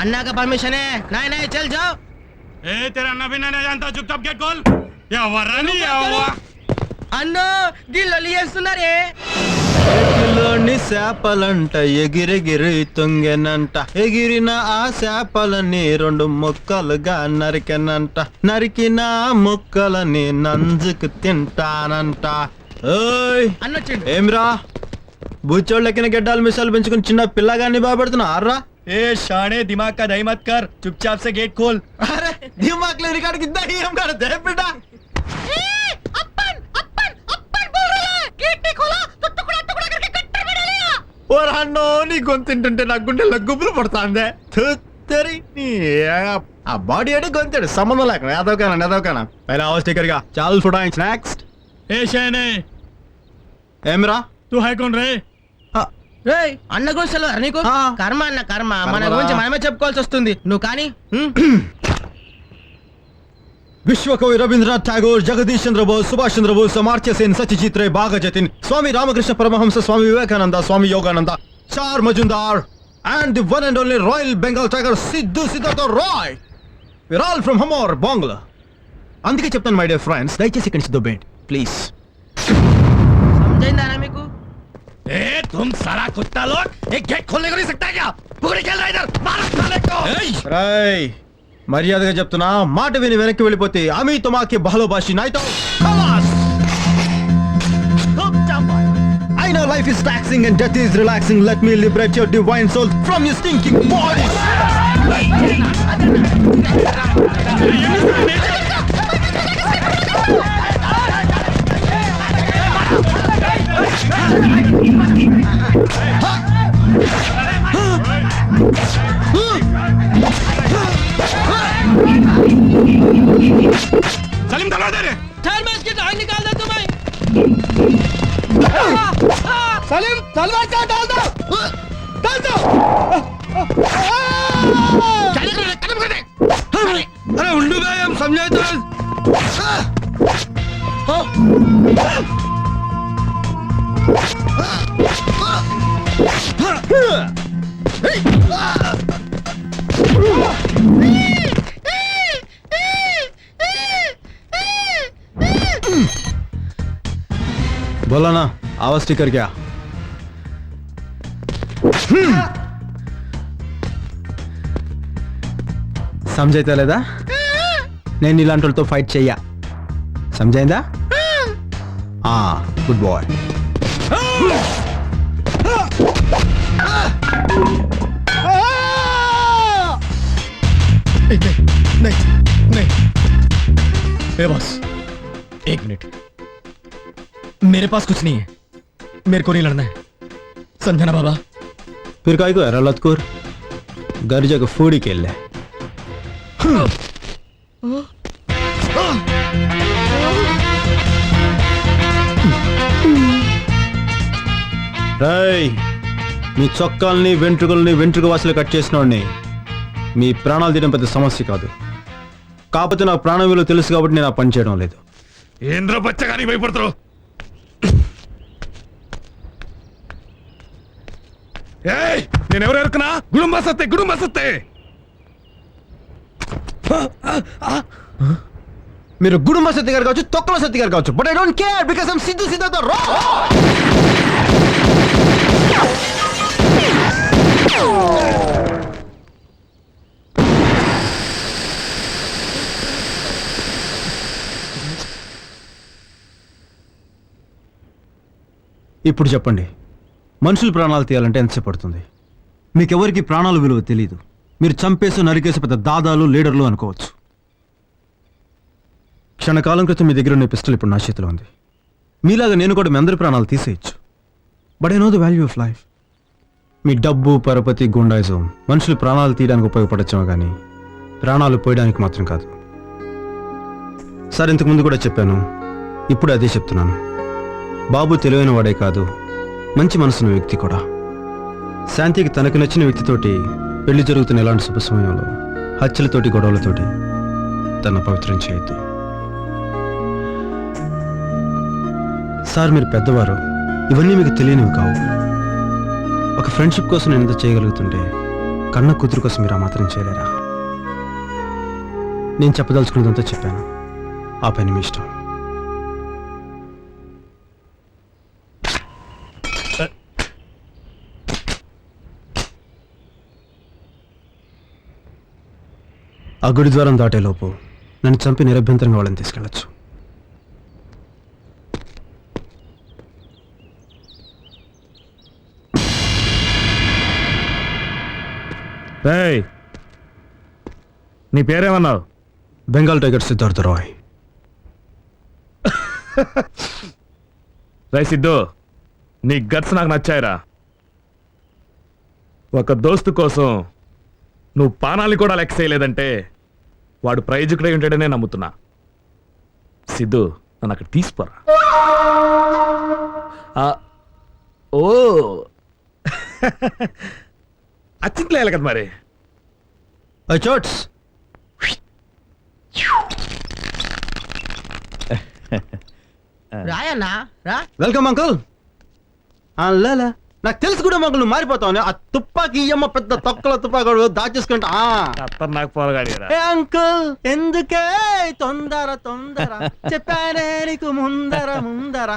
अन्ना का परमिशन है। नहीं नहीं चल जाओ। ए तेरा अन्ना भी नहीं जानता, चुपचाप गेट खोल। या वरानी या हुआ अन्नो गिल्लो చేస్తున్నారే చెట్టులోని శాపలంట ఎగిరెగిరి తొంగెనంట ఎగిరిన ఆ శాపలని రెండు ముక్కలుగా నరికెనంట నరికిన ముక్కలని నంజుకు తింటానంట. ఓయ్ అన్నొచ్చిండు. ఏమిరా బుచ్చోళ్ళెక్కిన గెడ్డాలు మిసాలు పెంచుకుని చిన్న పిల్లగాన్ని బాగుపడుతున్నా ఆర్రా. ए शाने दिमाग का दही मत कर, चुपचाप से गेट खोल. అరే దిమాగ్ లేని కాడికి దయ్యం కాడ దేపిడా. ఓరన్నో నీ గొంతుంటుంటే నా గుండె లగ్గుపులు పడుతుంది. ఆ బాడీ అంటే గొంతాడు సంబంధం లేకుండా ఎదవకానా పైన స్టిక్కర్ గా చాలు ఫుటాయించి నెక్స్ట్. ए शाने ఏమిరా तू है कौन रे? రేయ్ అన్న గురించి తెలియదు నీకు? ఆ. కర్మ అన్న కర్మ. మన కర్మరా. గురించి మనమే చెప్పుకోవాల్సి వస్తుంది. నువ్వు కానీ विश्वकवि रवींद्रनाथ टैगोर, जगदीश चंद्र बोस, सुभाष चंद्र बोस, अमर्त्य सेन, सत्यजीत रे, बाघ जतिन, स्वामी रामकृष्ण परमहंस, स्वामी विवेकानंद, स्वामी योगानंद, चार Majumdar, and the one and only Royal Bengal Tiger, Sidhu Siddhartha Roy. We're all from Hamor, Bangla. అందుకే చెప్తాను మై డియర్ ఫ్రెండ్స్, దయచేసి ఇక్కడి నుంచి దొబ్బేయండి ప్లీజ్. समझाइंदा ना మీకు? ए तुम सारा कुत्ता लोग एक गेट खोलने को नहीं सकता क्या? पूरी खेल रहा इधर, मारो साले को. రై మర్యాదగా చెప్తున్నా, మాట విని వెనక్కి వెళ్ళిపోతే ఆమె తమాకి బహలో భాషి నాయితో I know life is taxing and death is relaxing. Let me liberate your divine soul from your stinking body. Salim तलवार दे रे. चार मैच की टांग निकाल दे तुम्हें. सलीम तलवार क्या डाल दो. क्या कर रहे? कदम कर दे. अरे उल्लू भाई हम समझाए तो बोला ना आवाज स्टिकर क्या. समझाइता లేదా నేను ఇలాంటి వాళ్ళతో ఫైట్ చెయ్యా. సమజైందా? Good boy. नहीं ए बॉस, एक मिनट. मेरे पास कुछ नहीं है, मेरे को नहीं लड़ना है. समझा ना बाबा? फिर काय को है लतकुर, घर जाकर फूडी खेल ले. రై మీ చొక్కాల్ని వెంట్రుకల్ని వెంట్రుక వాసులు కట్ చేసినోడిని. మీ ప్రాణాలు తీయడం పెద్ద సమస్య కాదు, కాకపోతే నాకు ప్రాణం విలువ తెలుసు కాబట్టి నేను ఆ పని చేయడం లేదు. ఏంద్ర బచ్చగాని భయపడతారు. ఏయ్ నేను ఎవరు ఎరుకునా? గుడుంబ సత్తే మీరు గుడుంబ సత్తి గారు కావచ్చు, తొక్కల సత్తి గారు కావచ్చు, but I don't care because I'm Siddhu Siddhartha Roy. ఇప్పుడు చెప్పండి, మనుషులు ప్రాణాలు తీయాలంటే ఎంతసేపు పడుతుంది? మీకెవరికి ప్రాణాల విలువ తెలియదు. మీరు చంపేసి నరికేసి పెద్ద దాదాలు లీడర్లు అనుకోవచ్చు. క్షణకాలం క్రితం మీ దగ్గర ఉన్న పిస్టల్ ఇప్పుడు నా చేతిలో ఉంది. మీలాగా నేను కూడా మీ అందరి ప్రాణాలు తీసేయచ్చు, but I know the value of life. మీ డబ్బు, పరపతి, గుండాయిజం మనుషులు ప్రాణాలు తీయడానికి ఉపయోగపడచ్చేమో కానీ ప్రాణాలు పోయడానికి మాత్రం కాదు. సార్ ఇంతకుముందు కూడా చెప్పాను, ఇప్పుడు అదే చెప్తున్నాను. బాబు తెలివైన వాడే కాదు, మంచి మనసున్న వ్యక్తి కూడా. శాంతికి తనకు నచ్చిన వ్యక్తితోటి పెళ్లి జరుగుతున్న ఎలాంటి శుభ సమయంలో హత్యలతోటి గొడవలతోటి తన పవిత్రం చేయొద్దు. సార్ మీరు పెద్దవారు, ఇవన్నీ మీకు తెలియనివి కావు. ఒక ఫ్రెండ్షిప్ కోసం నేను ఎంత చేయగలుగుతుంటే కన్న కూతురు కోసం మీరు ఆ మాత్రం చేయలేరా? నేను చెప్పదలుచుకున్నదంతా చెప్పాను. ఆ పని మీ ఇష్టం. ఆ గుడి ద్వారం దాటేలోపు నన్ను చంపి నిరభ్యంతరంగా వాళ్ళని తీసుకెళ్ళచ్చు. ఏయ్, నీ పేరేమన్నావు? బెంగాల్ టైగర్ సిద్ధార్థ రాయ్. రై సిద్ధు, నీ గట్స్ నాకు నచ్చాయిరా. ఒక దోస్తు కోసం నువ్వు పానాలు కూడా లెక్క చేయలేదంటే వాడు ప్రయోజకుడై ఉంటాడనే నమ్ముతున్నా. సిద్ధు, నన్ను అక్కడ తీసిపోరా. ఓ అచ్చింట్లేయాలి కదా మరి. చోట్స్ రాయన్నా రా. Welcome uncle. నాకు తెలుసు కూడా అంకుల్ నువ్వు మారిపోతావు. ఆ తుపాకి అమ్మ పెద్ద తొక్కల తుపాకు దాచేసుకుంటా. నాకు పోరగాడిరా. అంకుల్ ఎందుకే తొందర తొందర చెప్పానే నీకు ముందర ముందర